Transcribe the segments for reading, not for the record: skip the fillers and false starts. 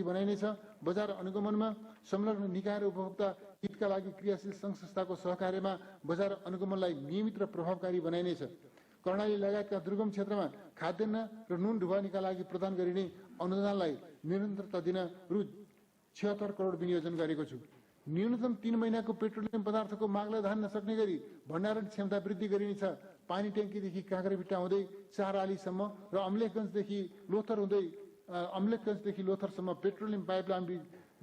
बनाइनेछ। बजार अनुगमनमा संलग्न निकाय र उपभोक्ता हितका लागि क्रियाशील सङ्घ संस्थाको सहकार्यमा बजार अनुगमनलाई नियमित र प्रभावकारी बनाइनेछ। कर्णाली लगायतका दुर्गम क्षेत्रमा खाद्यान्न र नुन ढुवानीका लागि प्रदान गरिने अनुदानलाई निरन्तरता दिन रु 76 करोड विनियोजन गरेको छु। न्यूनतम 3 महिनाको पेट्रोलियम पदार्थको मागलाई धान्न सक्ने गरी भण्डारण क्षमता वृद्धि गरिनेछ। पानी ट्याङ्कीदेखि काँक्रेभिट्टा हुँदै 4 आलीसम्म र अम्लेखगञ्जदेखि लोथरसम्म पेट्रोलियम पाइपलाइन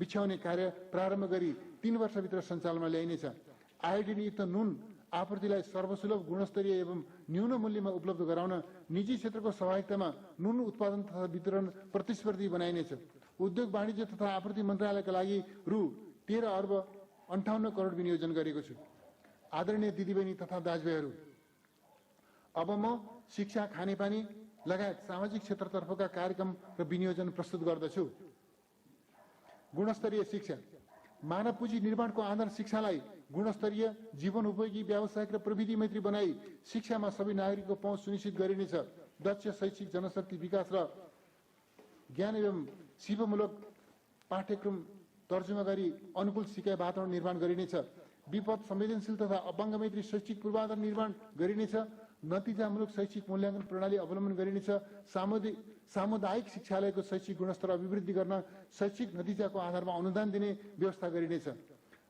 बिछ्याउने कार्य प्रारम्भ गरी 3 वर्षभित्र सञ्चालनमा ल्याइनेछ। आयोडिनयुक्त नुन आपूर्तिलाई सर्वसुलभ, गुणस्तरीय एवं न्यून मूल्यमा उपलब्ध गराउन निजी क्षेत्रको सहभागितामा नुन उत्पादन तथा वितरण प्रतिस्पर्धी बनाइनेछ। उद्योग वाणिज्य तथा आपूर्ति मन्त्रालयका लागि रु 13 अर्ब 58 करोड विनियोजन गरेको छु। आदरणीय दिदीबहिनी तथा दाजुभाइहरू, अब म शिक्षा, खानेपानी लगायत सामाजिक क्षेत्रतर्फका कार्यक्रम र विनियोजन प्रस्तुत गर्दछु। गुणस्तरीय शिक्षा। मानव पुँजी निर्माणको आधार शिक्षालाई गुणस्तरीय, जीवन उपयोगी, व्यावसायिक र प्रविधि मैत्री बनाई शिक्षामा सबै नागरिकको पहुँच सुनिश्चित गरिनेछ। दक्ष शैक्षिक जनशक्ति विकास र ज्ञान एवं सिपमूलक पाठ्यक्रम तर्जुमा गरी अनुकूल सिकाइ वातावरण निर्माण गरिनेछ। विपद संवेदनशील तथा अपाङ्ग मैत्री शैक्षिक पूर्वाधार निर्माण गरिनेछ। नतिजामूलक शैक्षिक मूल्याङ्कन प्रणाली अवलम्बन गरिनेछ। सामुदायिक शिक्षालयको शैक्षिक गुणस्तर अभिवृद्धि गर्न शैक्षिक नतिजाको आधारमा अनुदान दिने व्यवस्था गरिनेछ।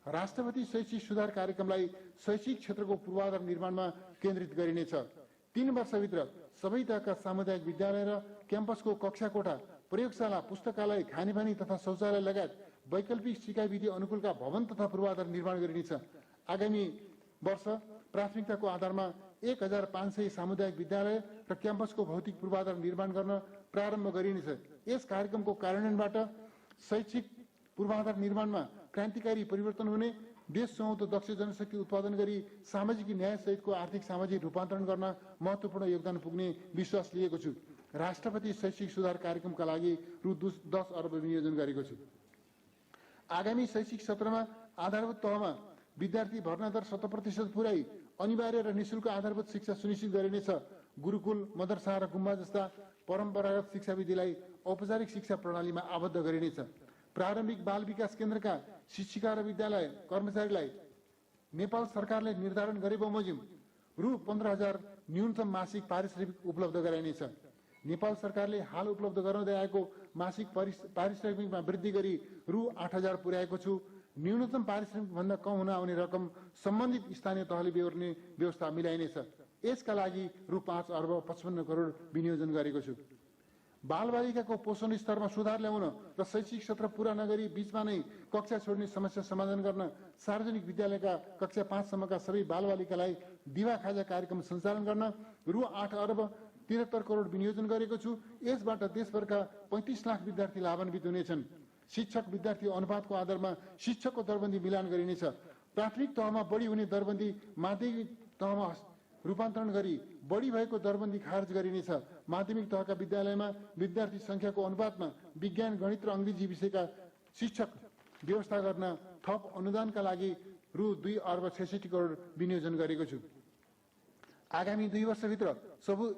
राष्ट्रपति शैक्षिक सुधार कार्यक्रमलाई शैक्षिक क्षेत्रको पूर्वाधार निर्माणमा केन्द्रित गरिनेछ। 3 वर्षभित्र सबै तहका सामुदायिक विद्यालय र क्याम्पसको कक्षा कोठा, प्रयोगशाला, पुस्तकालय, खानेपानी तथा शौचालय लगायत वैकल्पिक सिकाइ विधि अनुकूलका भवन तथा पूर्वाधार निर्माण गरिनेछ। आगामी वर्ष प्राथमिकताको आधारमा 1500 सामुदायिक विद्यालय र क्याम्पसको भौतिक पूर्वाधार निर्माण गर्न प्रारम्भ गरिनेछ। यस कार्यक्रमको कार्यान्वयनबाट शैक्षिक पूर्वाधार निर्माणमा क्रान्तिकारी परिवर्तन हुने, देश सुहाउँदो दक्ष जनशक्ति उत्पादन गरी सामाजिक न्याय सहितको आर्थिक सामाजिक रूपान्तरण गर्न महत्त्वपूर्ण योगदान पुग्ने विश्वास लिएको छु। राष्ट्रपति शैक्षिक सुधार कार्यक्रमका लागि रु 10 अर्ब विनियोजन गरेको छु। आगामी शैक्षिक सत्रमा आधारभूत तहमा विद्यार्थी भर्ना दर 100% पुर्याई अनिवार्य र निःशुल्क आधारभूत शिक्षा सुनिश्चित गरिनेछ। गुरुकुल, मदरसा र गुम्बा जस्ता परम्परागत शिक्षा विधिलाई औपचारिक शिक्षा प्रणालीमा आबद्ध गरिनेछ। प्रारम्भिक बाल विकास केन्द्रका शिक्षिका र विद्यालय कर्मचारीलाई नेपाल सरकारले निर्धारण गरे बमोजिम रु 15,000 न्यूनतम मासिक पारिश्रमिक उपलब्ध गराइनेछ। नेपाल सरकारले हाल उपलब्ध गराउँदै आएको मासिक पारिश्रमिकमा वृद्धि गरी रु 8,000 पुर्याएको छु। न्यूनतम पारिश्रमिक भन्दा कम हुन आउने रकम सम्बन्धित स्थानीय तहले बेहोर्ने व्यवस्था मिलाइनेछ। यसका लागि रु 5 अर्ब 55 करोड विनियोजन गरेको छु। बालबालिकाको पोषण स्तरमा सुधार ल्याउन र शैक्षिक सत्र पूरा नगरी बीचमा नै कक्षा छोड्ने समस्या समाधान गर्न सार्वजनिक विद्यालयका कक्षा 5 सम्मका सबै बालबालिकालाई दिवा खाजा कार्यक्रम सञ्चालन गर्न रु 8 अर्ब 73 करोड विनियोजन गरेको छु। यसबाट देशभरका 35 लाख विद्यार्थी लाभान्वित हुनेछन्। शिक्षक विद्यार्थी अनुपातको आधारमा शिक्षकको दरबन्दी मिलान गरिनेछ। प्राथमिक तहमा बढी हुने दरबन्दी माध्यमिक तहमा रूपान्तरण गरी बढी भएको दरबन्दी खारेज गरिनेछ। माध्यमिक तहका विद्यालयमा विद्यार्थी संख्याको अनुपातमा विज्ञान, गणित र अङ्ग्रेजी विषयका शिक्षक व्यवस्था गर्न थप अनुदानका लागि रु 2 अर्ब 66 करोड विनियोजन गरेको छु। आगामी 2 वर्षभित्र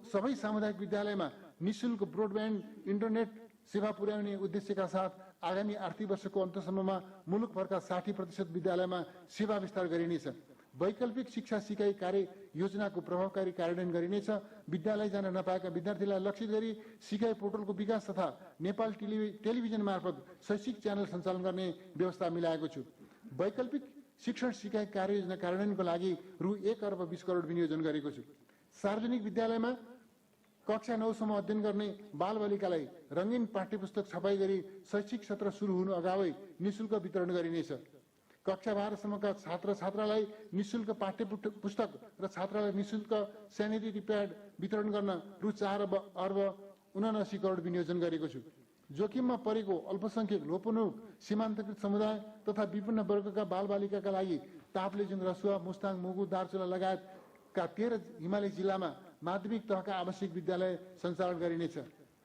सबै सामुदायिक विद्यालयमा निःशुल्क ब्रोडब्यान्ड इन्टरनेट सेवा पुर्याउने उद्देश्यका साथ आगामी आर्थिक वर्षको अन्तसम्ममा मुलुकभरका 60% विद्यालयमा सेवा विस्तार गरिनेछ। वैकल्पिक शिक्षा सिकाइ कार्य योजनाको प्रभावकारी कार्यान्वयन गरिनेछ। विद्यालय जान नपाएका विद्यार्थीलाई लक्षित गरी सिकाइ पोर्टलको विकास तथा नेपाल टेलिभिजन मार्फत शैक्षिक च्यानल सञ्चालन गर्ने व्यवस्था मिलाएको छु। वैकल्पिक शिक्षण सिकाइ कार्ययोजना कार्यान्वयनको लागि रु 1 अर्ब 20 करोड विनियोजन गरेको छु। सार्वजनिक विद्यालयमा कक्षा 9 सम्म अध्ययन गर्ने बालबालिकालाई रङ्गीन पाठ्यपुस्तक छपाई गरी शैक्षिक सत्र सुरु हुनु अगावै निःशुल्क वितरण गरिनेछ। कक्षा 12 सम्मका छात्र छात्रालाई निःशुल्क पाठ्य पुस्तक र छात्रालाई निःशुल्क स्यानिटरी प्याड वितरण गर्न रु 4 अर्ब 79 करोड विनियोजन गरेको छु। जोखिममा परेको अल्पसंख्यक, लोपोन्मुख, सीमान्तकृत समुदाय तथा विभिन्न वर्गका बालबालिकाका लागि ताप्लेजुङ, रसुवा, मुस्ताङ, मुगु, दार्चुला लगायतका 13 हिमाली जिल्लामा माध्यमिक तहका आवश्यक विद्यालय सञ्चालन गरिनेछ।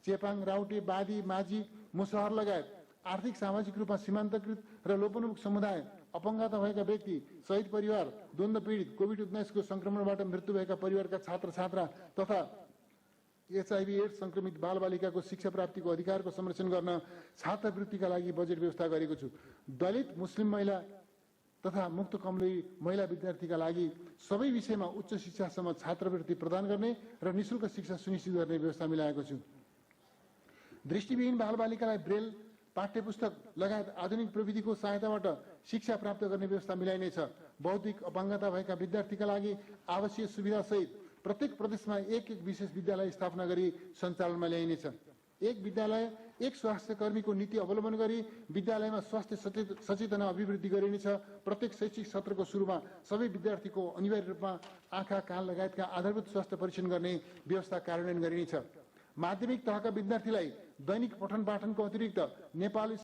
चेपाङ, राउटे, बादी, माझी, मुसहर लगायत आर्थिक सामाजिक रूपमा सीमान्तकृत र लोपोन्मुख समुदाय, अपङ्गता भएका व्यक्ति, शहीद परिवार, द्वन्द्व पीडित, कोभिड-19 को संक्रमणबाट मृत्यु भएका परिवारका छात्र छात्रा तथा HIV एड्स संक्रमित बालबालिकाको शिक्षा प्राप्तिको अधिकारको संरक्षण गर्न छात्रवृत्तिका लागि बजेट व्यवस्था गरेको छु। दलित मुस्लिम महिला तथा मुक्त कमजोरी महिला विद्यार्थीका लागि सबै विषयमा उच्च शिक्षासम्म छात्रवृत्ति प्रदान गर्ने र निशुल्क शिक्षा सुनिश्चित गर्ने व्यवस्था मिलाएको छु। दृष्टिविहीन बालबालिकालाई ब्रेल पाठ्यपुस्तक लगायत आधुनिक प्रविधिको सहायताबाट शिक्षा प्राप्त गर्ने व्यवस्था मिलाइनेछ। बौद्धिक अपाङ्गता भएका विद्यार्थीका लागि आवश्यक सुविधा सहित प्रत्येक प्रदेशमा एक विशेष विद्यालय स्थापना गरी सञ्चालनमा ल्याइनेछ। एक विद्यालय एक स्वास्थ्य कर्मीको नीति अवलम्बन गरी विद्यालयमा स्वास्थ्य सचेतना अभिवृद्धि गरिनेछ। प्रत्येक शैक्षिक सत्रको सुरुमा सबै विद्यार्थीको अनिवार्य रूपमा आँखा कान लगायतका आधारभूत स्वास्थ्य परीक्षण गर्ने व्यवस्था कार्यान्वयन गरिनेछ। माध्यमिक तहका विद्यार्थीलाई दैनिक पठन पाठनको अतिरिक्त Nepali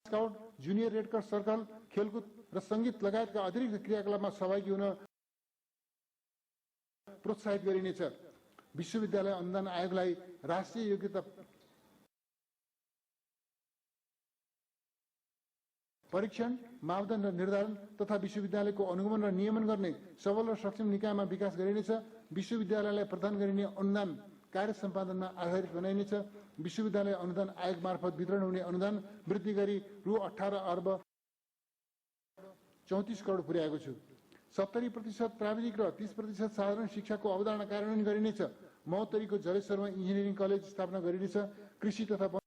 scout, junior red cross circle, खेलकुद र संगीत लगायतका अतिरिक्त क्रियाकलापमा सहभागी हुन प्रोत्साहित गरिनेछ। विश्वविद्यालय अनुदान आयोगलाई राष्ट्रिय योग्यता परीक्षण, मापदण्ड निर्धारण तथा विश्वविद्यालयको अनुगमन र नियमन गर्ने सबल र सक्षम निकायमा विकास गरिनेछ। विश्वविद्यालयलाई प्रदान गरिने अनुदान कार्य सम्पादनमा आधारित बनाइनेछ। विश्वविद्यालय अनुदान आयोग मार्फत वितरण हुने अनुदान वृद्धि गरी रु 18 अर्ब 34 करोड पुर्याएको छु। 70% प्राविधिक र 30% साधारण शिक्षाको अवधारणा कार्यान्वयन गरिनेछ। महोत्तरीको जलेश्वरमा इन्जिनियरिङ कलेज स्थापना गरिनेछ। कृषि तथा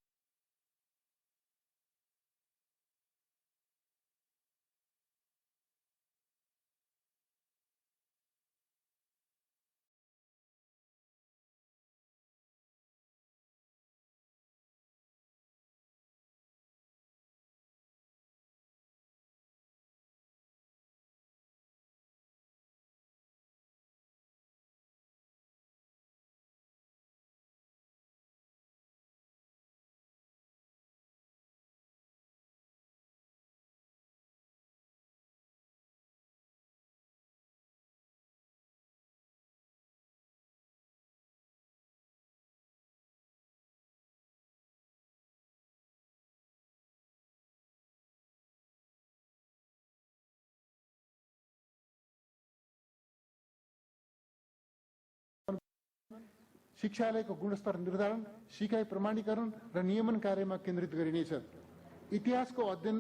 शिक्षालयको गुणस्तर निर्धारण, सिकाइ प्रमाणीकरण र नियमन कार्यमा केन्द्रित गरिनेछ। इतिहासको अध्ययन,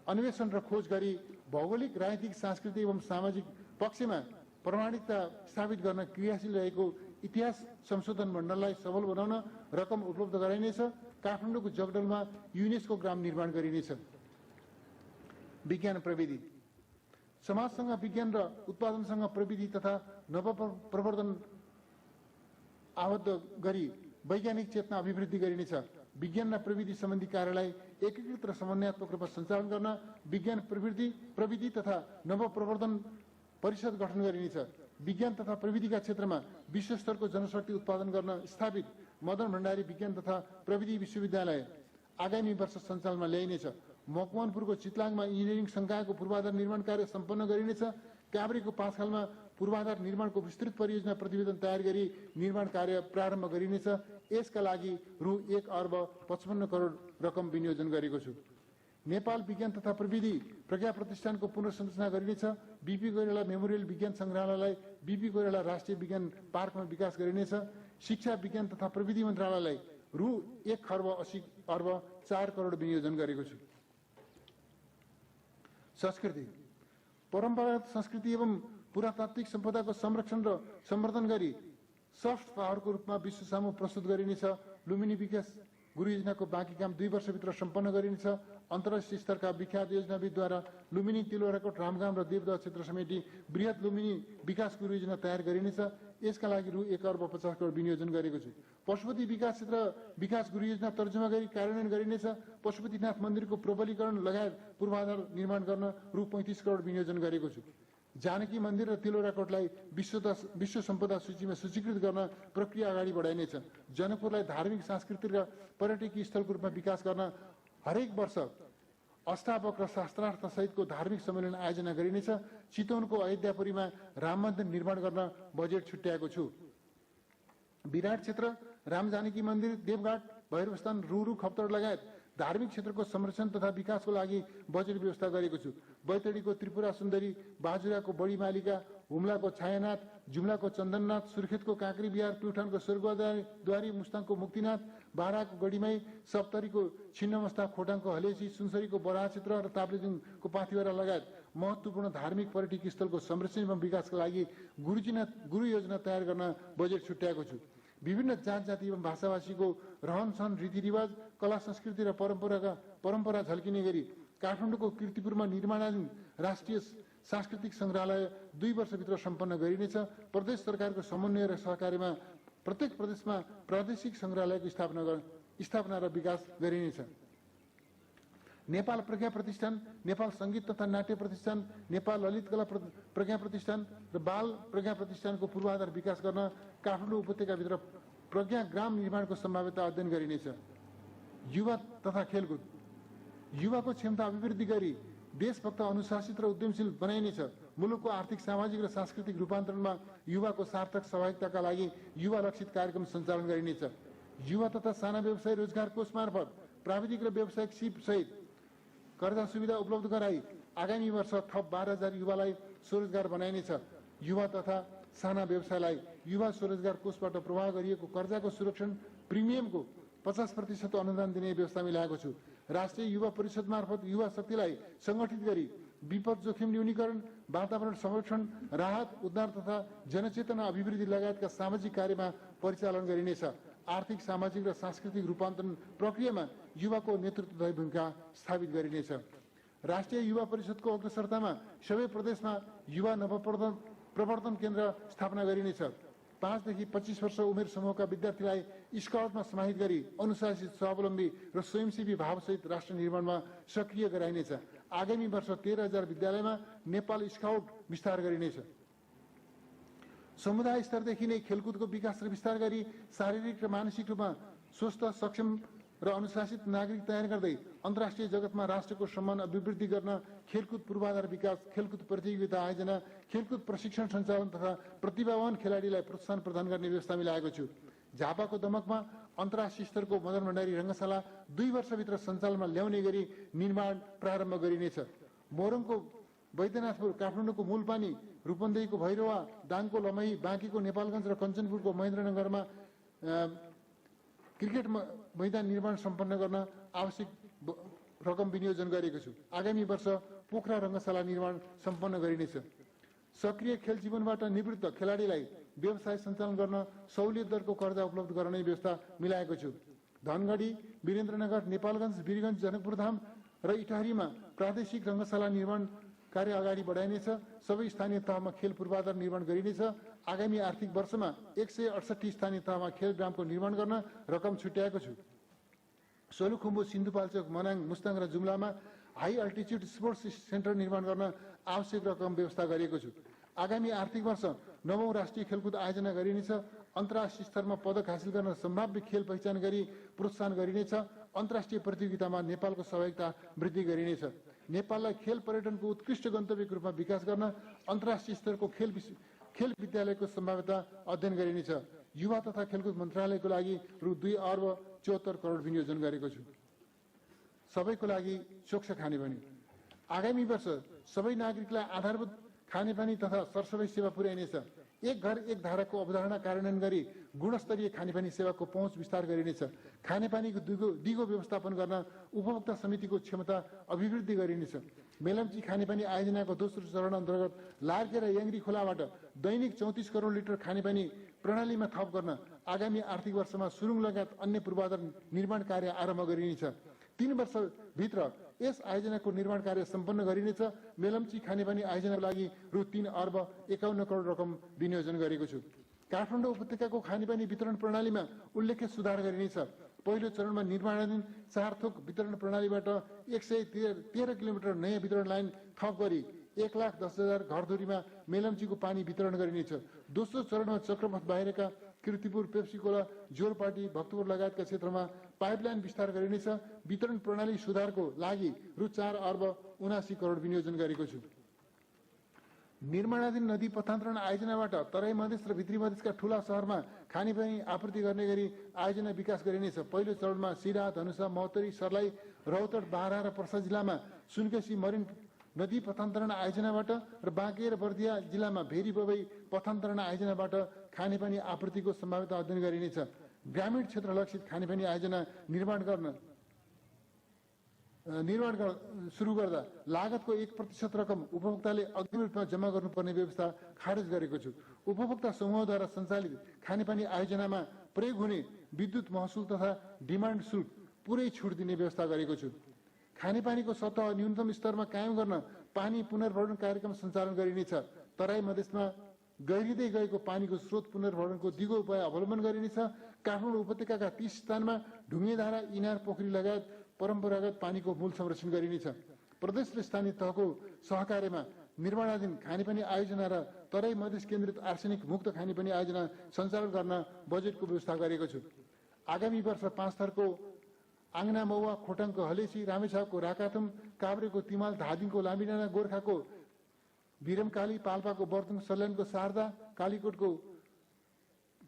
अन्वेषण र खोज गरी भौगोलिक, राजनीतिक, सांस्कृतिक एवं सामाजिक पक्षमा प्रमाणिकता स्थापित गर्न क्रियाशील रहेको इतिहास संशोधन मण्डललाई सबल बनाउन रकम उपलब्ध गराइनेछ। काठमाडौँको जगडलमा युनेस्को ग्राम निर्माण गरिनेछ। विज्ञान प्रविधि, समाजसँग विज्ञान र उत्पादनसँग प्रविधि तथा नवप्रवर्धन आबद्ध गरी वैज्ञानिक चेतना अभिवृद्धि गरिनेछ। विज्ञान र प्रविधि सम्बन्धी कार्यलाई एकीकृत र समन्वयात्मक रूपमा सञ्चालन गर्न विज्ञान प्रविधि तथा नवप्रवर्धन परिषद गठन गरिनेछ। विज्ञान तथा प्रविधिका क्षेत्रमा विश्वस्तरको जनशक्ति उत्पादन गर्न स्थापित मदन भण्डारी विज्ञान तथा प्रविधि विश्वविद्यालय आगामी वर्ष सञ्चालनमा ल्याइनेछ। मकवानपुरको चितलाङमा इन्जिनियरिङ संकायको पूर्वाधार निर्माण कार्य सम्पन्न गरिनेछ। काभ्रेको पाँचखालमा पूर्वाधार निर्माणको विस्तृत परियोजना प्रतिवेदन तयार गरी निर्माण कार्य प्रारम्भ गरिनेछ। यसका लागि रु 1 अर्ब 55 करोड रकम विनियोजन गरेको छु। नेपाल विज्ञान तथा प्रविधि प्रज्ञा प्रतिष्ठानको पुनर्संरचना गरिनेछ। बीपी कोइराला मेमोरियल विज्ञान संग्रहालयलाई बीपी कोइराला राष्ट्रिय विज्ञान पार्कमा विकास गरिनेछ। शिक्षा विज्ञान तथा प्रविधि मन्त्रालयलाई रु 1 खर्ब 80 अर्ब 4 करोड विनियोजन गरेको छु। संस्कृति, परम्परागत संस्कृति एवं पुरातात्विक सम्पदाको संरक्षण र सम्वर्धन गरी सफ्ट पावरको रूपमा विश्व सामु प्रस्तुत गरिनेछ। लुम्बिनी विकास गुरु योजनाको बाँकी काम 2 वर्षभित्र सम्पन्न गरिनेछ। अन्तर्राष्ट्रिय स्तरका विख्यात योजनाविदद्वारा लुम्बिनी, तिलवराकोट, रामगाम र देवदह क्षेत्र समेटी बृहत लुम्बिनी विकास गुरु योजना तयार गरिनेछ। यसका लागि रु 1 अर्ब 50 करोड विनियोजन गरेको छु। पशुपति विकास क्षेत्र विकास गुरु योजना तर्जुमा गरी कार्यान्वयन गरिनेछ। पशुपतिनाथ मन्दिरको प्रबलीकरण लगायत पूर्वाधार निर्माण गर्न रु 35 करोड विनियोजन गरेको छु। जानकी मन्दिर र तिलवराकोटलाई विश्व सम्पदा सूचीमा सूचीकृत गर्न प्रक्रिया अगाडि बढाइनेछ। जनकपुरलाई धार्मिक, सांस्कृतिक र पर्यटकीय स्थलको रूपमा विकास गर्न हरेक वर्ष अष्टावक र शास्त्रार्थ सहितको धार्मिक सम्मेलन आयोजना गरिनेछ। चितवनको अयोध्यापुरीमा राम मन्दिर निर्माण गर्न बजेट छुट्याएको छु। विराट क्षेत्र, रामजानकी मन्दिर, देवघाट, भैरवस्थान, रुरु, खप्तर लगायत धार्मिक क्षेत्रको संरक्षण तथा विकासको लागि बजेट व्यवस्था गरेको छु। बैतडीको त्रिपुरा सुन्दरी, बाजुराको बडी मालिका, हुम्लाको छायानाथ, जुम्लाको चन्दननाथ, सुर्खेतको काँक्री बिहार, प्युठानको स्वर्गद्वारी, मुस्ताङको मुक्तिनाथ, बाराको गढीमाई, सप्तरीको छिन्नमस्ता, खोटाङको हलेसी, सुनसरीको बराह क्षेत्र र ताप्लेजुङको पाथिभरा लगायत महत्त्वपूर्ण धार्मिक पर्यटक स्थलको संरक्षण एवं विकासका लागि गुरु योजना तयार गर्न बजेट छुट्याएको छु। विभिन्न जात जाति एवं भाषाभाषीको रहन सहन, रीतिरिवाज, कला संस्कृति र परम्परा झल्किने गरी काठमाडौँको कीर्तिपुरमा निर्माणाधीन राष्ट्रिय सांस्कृतिक संग्रहालय 2 वर्षभित्र सम्पन्न गरिनेछ। प्रदेश सरकारको समन्वय र सहकार्यमा प्रत्येक प्रदेशमा प्रादेशिक संग्रहालयको स्थापना र विकास गरिनेछ। नेपाल प्रज्ञा प्रतिष्ठान, नेपाल संगीत तथा नाट्य प्रतिष्ठान, नेपाल ललित कला प्रज्ञा प्रतिष्ठान र बाल प्रज्ञा प्रतिष्ठानको पूर्वाधार विकास गर्न काठमाडौँ उपत्यकाभित्र प्रज्ञा ग्राम निर्माणको सम्भाव्यता अध्ययन गरिनेछ। युवा तथा खेलकुद, युवाको क्षमता अभिवृद्धि गरी देशभक्त, अनुशासित र उद्यमशील बनाइनेछ। मुलुकको आर्थिक, सामाजिक र सांस्कृतिक रूपान्तरणमा युवाको सार्थक सहभागिताका लागि युवा लक्षित कार्यक्रम सञ्चालन गरिनेछ। युवा तथा साना व्यवसाय रोजगार कोष मार्फत प्राविधिक र व्यावसायिक सिप सहित कर्जा सुविधा उपलब्ध गराई आगामी वर्ष थप 12,000 युवालाई स्वरोजगार बनाइनेछ। युवा तथा साना व्यवसायलाई युवा स्वरोजगार कोषबाट प्रवाह गरिएको कर्जाको सुरक्षण प्रिमियमको 50% अनुदान दिने व्यवस्था मिलाएको छु। राष्ट्रिय युवा परिषद मार्फत युवा शक्तिलाई संगठित गरी विपद जोखिम न्यूनीकरण, वातावरण संरक्षण, राहत, उद्धार तथा जनचेतना अभिवृद्धि लगायतका सामाजिक कार्यमा परिचालन गरिनेछ। आर्थिक, सामाजिक र सांस्कृतिक रूपान्तरण प्रक्रियामा युवाको नेतृत्वदायी भूमिका स्थापित गरिनेछ। राष्ट्रिय युवा परिषदको अग्रसरतामा सबै प्रदेशमा युवा नवप्रवर्तन केन्द्र स्थापना गरिनेछ। 5 देखि 25 वर्ष उमेर समूहका विद्यार्थीलाई स्काउटमा समाहित गरी अनुशासित, स्वावलम्बी र स्वयंसेवी भावसहित राष्ट्र निर्माणमा सक्रिय गराइनेछ। आगामी वर्ष 13,000 विद्यालयमा नेपाल स्काउट विस्तार गरिनेछ। समुदाय स्तरदेखि नै खेलकुदको विकास र विस्तार गरी शारीरिक र मानसिक रूपमा स्वस्थ, सक्षम र अनुशासित नागरिक तयार गर्दै अन्तर्राष्ट्रिय जगतमा राष्ट्रको सम्मान अभिवृद्धि गर्न खेलकुद पूर्वाधार विकास, खेलकुद प्रतियोगिता आयोजना, खेलकुद प्रशिक्षण सञ्चालन तथा प्रतिभावान खेलाडीलाई प्रोत्साहन प्रदान गर्ने व्यवस्था मिलाएको छु। झापाको दमकमा अन्तर्राष्ट्रिय स्तरको मदन भण्डारी रङ्गशाला 2 वर्षभित्र सञ्चालनमा ल्याउने गरी निर्माण प्रारम्भ गरिनेछ। मोरङको वैद्यनाथपुर, काठमाडौँको मूलपानी, रूपन्देहीको भैरवा, दाङको लमही, बाँकीको नेपालगञ्ज र कञ्चनपुरको महेन्द्रनगरमा क्रिकेट मैदान निर्माण सम्पन्न गर्न आवश्यक रकम विनियोजन गरेको छु। आगामी वर्ष पोखरा रङ्गशाला निर्माण सम्पन्न गरिनेछ। सक्रिय खेल जीवनबाट निवृत्त खेलाडीलाई व्यवसाय सञ्चालन गर्न सहुलियत दरको कर्जा उपलब्ध गराउने व्यवस्था मिलाएको छु। धनगढी, वीरेन्द्रनगर, नेपालगञ्ज, वीरगञ्ज, जनकपुरधाम र इटहरीमा प्रादेशिक रङ्गशाला निर्माण कार्य अगाडि बढाइनेछ। सबै स्थानीय तहमा खेल पूर्वाधार निर्माण गरिनेछ। आगामी आर्थिक वर्षमा 168 स्थानीय तहमा खेल ग्रामको निर्माण गर्न रकम छुट्याएको छु। सोलुखुम्बु, सिन्धुपाल्चोक, मनाङ, मुस्ताङ र जुम्लामा हाई अल्टिच्युड स्पोर्ट्स सेन्टर निर्माण गर्न आवश्यक रकम व्यवस्था गरेको छु। आगामी आर्थिक वर्ष 9औं राष्ट्रिय खेलकुद आयोजना गरिनेछ। अन्तर्राष्ट्रिय स्तरमा पदक हासिल गर्न सम्भाव्य खेल पहिचान गरी प्रोत्साहन गरिनेछ। अन्तर्राष्ट्रिय प्रतियोगितामा नेपालको सहभागिता वृद्धि गरिनेछ। नेपाललाई खेल पर्यटनको उत्कृष्ट गन्तव्यको रूपमा विकास गर्न अन्तर्राष्ट्रिय स्तरको खेल विद्यालयको सम्भाव्यता अध्ययन गरिनेछ। युवा तथा खेलकुद मन्त्रालयको लागि रु 2 अर्ब 74 करोड विनियोजन गरेको छु। सबैको लागि स्वच्छ खानेपानी, आगामी वर्ष सबै नागरिकलाई आधारभूत खानेपानी तथा सरसफाई सेवा पुर्याइनेछ। एक घर एक धाराको अवधारणा कार्यान्वयन गरी गुणस्तरीय खानेपानी सेवाको पहुँच विस्तार गरिनेछ। खानेपानीको दिगो व्यवस्थापन गर्न उपभोक्ता समितिको क्षमता अभिवृद्धि गरिनेछ। मेलम्ची खानेपानी आयोजनाको दोस्रो चरण अन्तर्गत लार्के र याङ्री खोलाबाट दैनिक 34 करोड लिटर खानेपानी प्रणालीमा थप गर्न आगामी आर्थिक वर्षमा सुरुङ लगायत अन्य पूर्वाधार निर्माण कार्य आरम्भ गरिनेछ। 3 वर्षभित्र यस आयोजनाको निर्माण कार्य सम्पन्न गरिनेछ। मेलम्ची खानेपानी आयोजनाको लागि रु 3 अर्ब 51 करोड रकम विनियोजन गरेको छु। काठमाडौँ उपत्यकाको खानेपानी वितरण प्रणालीमा उल्लेख्य सुधार गरिनेछ। पहिलो चरणमा निर्माणाधीन 4 थोक वितरण प्रणालीबाट 113 किलोमिटर नयाँ वितरण लाइन थप गरी 1,10,000 घरधुरीमा मेलम्चीको पानी वितरण गरिनेछ। दोस्रो चरणमा चक्रपथ बाहिरका किर्तिपुर, पेप्सीकोला, जोरपाटी, भक्तपुर लगायतका क्षेत्रमा पाइपलाइन विस्तार गरिनेछ। वितरण प्रणाली सुधारको लागि रु 4 अर्ब 79 करोड विनियोजन गरेको छु। निर्माणाधीन नदी पथान्तरण आयोजनाबाट तराई मधेस र भित्री मधेसका ठूला शहरमा खानेपानी आपूर्ति गर्ने गरी आयोजना विकास गरिनेछ। पहिलो चरणमा सिरा, धनुषा, महोत्तरी, सर्लाही, रौतहट, बारा र पर्सा जिल्लामा सुनकेसी मरिन नदी पथान्तरण आयोजनाबाट र बाँके र बर्दिया जिल्लामा भेरी बबई पथान्तरण आयोजनाबाट खानेपानी आपूर्तिको सम्भाव्यता अध्ययन गरिनेछ। ग्रामीण क्षेत्र लक्षित खानेपानी आयोजना निर्माण सुरु गर्दा लागतको 1% रकम उपभोक्ताले अग्रिम रूपमा जम्मा गर्नुपर्ने व्यवस्था खारेज गरेको छु। उपभोक्ता समूहद्वारा सञ्चालित खानेपानी आयोजनामा प्रयोग हुने विद्युत महसुल तथा डिमान्ड शुल्क पुरै छुट दिने व्यवस्था गरेको छु। खानेपानीको सतह न्यूनतम स्तरमा कायम गर्न पानी पुनर्भरण कार्यक्रम सञ्चालन गरिनेछ। तराई मधेसमा गहिरिँदै गएको पानीको स्रोत पुनर्भरणको दिगो उपाय अवलम्बन गरिनेछ। काठमाडौँ उपत्यकाका 30 स्थानमा ढुङ्गेधारा, इनार, पोखरी लगायत परम्परागत पानीको मूल संरक्षण गरिनेछ। प्रदेश र स्थानीय तहको सहकार्यमा निर्माणाधीन खानेपानी आयोजना र तराई मधेस केन्द्रित आर्सेनिक मुक्त खानेपानी आयोजना सञ्चालन गर्न बजेटको व्यवस्था गरेको छु। आगामी वर्ष 5 थरको आङ्ना, मौवा, खोटाङको हलेसी, रामेछापको राकाथुम, काभ्रेको तिमाल, धादिङको लामिडाँडा, गोर्खाको बिरमकाली, पाल्पाको बर्तुङ, सल्यानको शारदा, कालीकोटको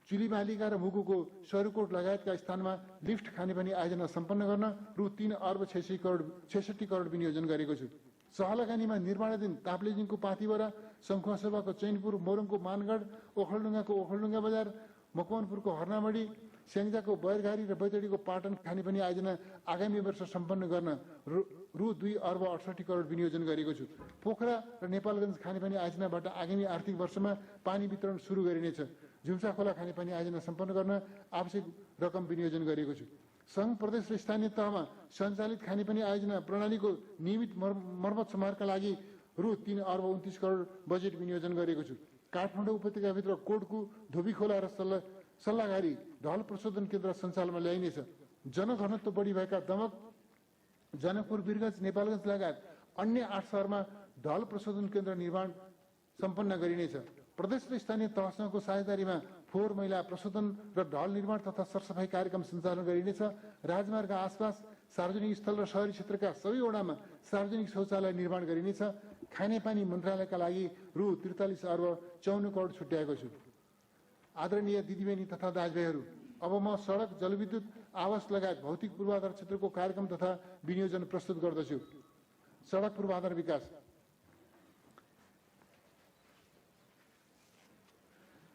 चुलीमालिका र मुगुको सरुकोट लगायतका स्थानमा लिफ्ट खानेपानी आयोजना सम्पन्न गर्न रु 3 अर्ब 66 करोड विनियोजन गरेको छु। सहलगानीमा निर्माणाधीन ताप्लेजुङको पाथिभरा, शङ्खुवासभाको चैनपुर, मोरङको मानगढ, ओखलढुङ्गाको ओखलढुङ्गा बजार, मकवानपुरको हर्नामडी, स्याङ्जाको बैरघारी र बैतडीको पाटन खानेपानी आयोजना आगामी वर्ष सम्पन्न गर्न रु 2 अर्ब 68 करोड विनियोजन गरेको छु। पोखरा र नेपालगञ्ज खानेपानी आयोजनाबाट आगामी आर्थिक वर्षमा पानी वितरण सुरु गरिनेछ। झुम्सा खोला खानेपानी आयोजना सम्पन्न गर्न आवश्यक रकम विनियोजन गरेको छु। संघ, प्रदेश र स्थानीय तहमा सञ्चालित खानेपानी आयोजना प्रणालीको नियमित मर्मत समारका लागि रु 3 अर्ब 29 करोड बजेट विनियोजन गरेको छु। काठमाडौँ उपत्यकाभित्र कोटकु, धोबीखोला र सल्लाघारी ढल प्रशोधन केन्द्र सञ्चालनमा ल्याइनेछ। जनघनत्व बढी भएका दमक, जनकपुर, वीरगञ्ज, नेपालगञ्ज लगायत अन्य 8 शहरमा ढल प्रशोधन केन्द्र निर्माण सम्पन्न गरिनेछ। प्रदेश र स्थानीय तहसँगको साझेदारीमा फोहोर मैला प्रशोधन र ढल निर्माण तथा सरसफाई कार्यक्रम सञ्चालन गरिनेछ। राजमार्ग आसपास सार्वजनिक स्थल र शहरी क्षेत्रका सबै वडामा सार्वजनिक शौचालय निर्माण गरिनेछ। खानेपानी मन्त्रालयका लागि रु 43 अर्ब 54 करोड छुट्याएको छु। आदरणीय दिदीबहिनी तथा दाजुभाइहरू, अब म सडक, जलविद्युत, आवास लगायत भौतिक पूर्वाधार क्षेत्रको कार्यक्रम तथा विनियोजन प्रस्तुत गर्दछु। सडक पूर्वाधार विकास।